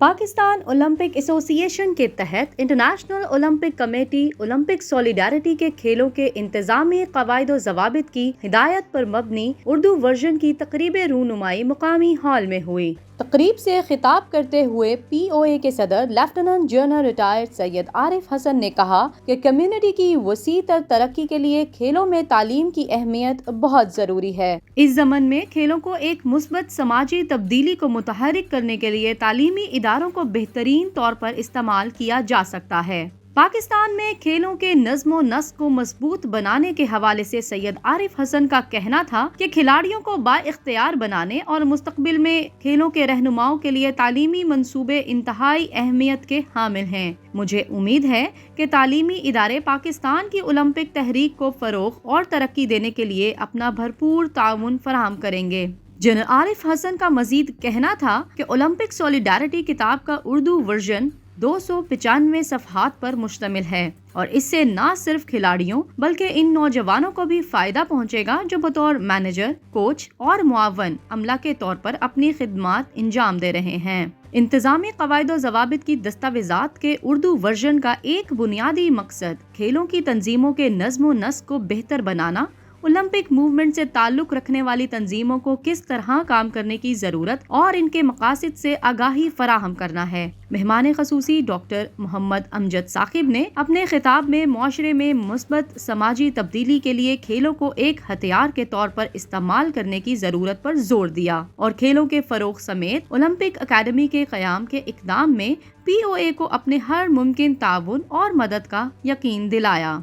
Pakistan Olympic ایسوسی ایشن کے تحت انٹرنیشنل اولمپک کمیٹی اولمپک سولیڈارٹی کے کھیلوں کے انتظامی قواعد و ضوابط کی ہدایت پر مبنی اردو ورژن کی تقریب رونمائی مقامی ہال میں ہوئی۔ تقریب سے خطاب کرتے ہوئے پی او اے کے صدر لیفٹیننٹ جنرل ریٹائرڈ سید عارف حسن نے کہا کہ کمیونٹی کی وسیع تر ترقی کے لیے کھیلوں میں تعلیم کی اہمیت بہت ضروری ہے۔ اس ضمن میں کھیلوں کو ایک مثبت سماجی تبدیلی کو متحرک کرنے کے لیے تعلیمی اداروں کو بہترین طور پر استعمال کیا جا سکتا ہے۔ پاکستان میں کھیلوں کے نظم و نسق کو مضبوط بنانے کے حوالے سے سید عارف حسن کا کہنا تھا کہ کھلاڑیوں کو بااختیار بنانے اور مستقبل میں کھیلوں کے رہنماؤں کے لیے تعلیمی منصوبے انتہائی اہمیت کے حامل ہیں۔ مجھے امید ہے کہ تعلیمی ادارے پاکستان کی اولمپک تحریک کو فروغ اور ترقی دینے کے لیے اپنا بھرپور تعاون فراہم کریں گے۔ جنرل عارف حسن کا مزید کہنا تھا کہ اولمپک سولیڈارٹی کتاب کا اردو ورژن 295 صفحات پر مشتمل ہے اور اس سے نہ صرف کھلاڑیوں بلکہ ان نوجوانوں کو بھی فائدہ پہنچے گا جو بطور مینیجر، کوچ اور معاون عملہ کے طور پر اپنی خدمات انجام دے رہے ہیں۔ انتظامی قواعد و ضوابط کی دستاویزات کے اردو ورژن کا ایک بنیادی مقصد کھیلوں کی تنظیموں کے نظم و نسق کو بہتر بنانا، اولمپک موومنٹ سے تعلق رکھنے والی تنظیموں کو کس طرح کام کرنے کی ضرورت اور ان کے مقاصد سے آگاہی فراہم کرنا ہے۔ مہمان خصوصی ڈاکٹر محمد امجد ثاقب نے اپنے خطاب میں معاشرے میں مثبت سماجی تبدیلی کے لیے کھیلوں کو ایک ہتھیار کے طور پر استعمال کرنے کی ضرورت پر زور دیا اور کھیلوں کے فروغ سمیت اولمپک اکیڈمی کے قیام کے اقدام میں پی او اے کو اپنے ہر ممکن تعاون اور مدد کا یقین دلایا۔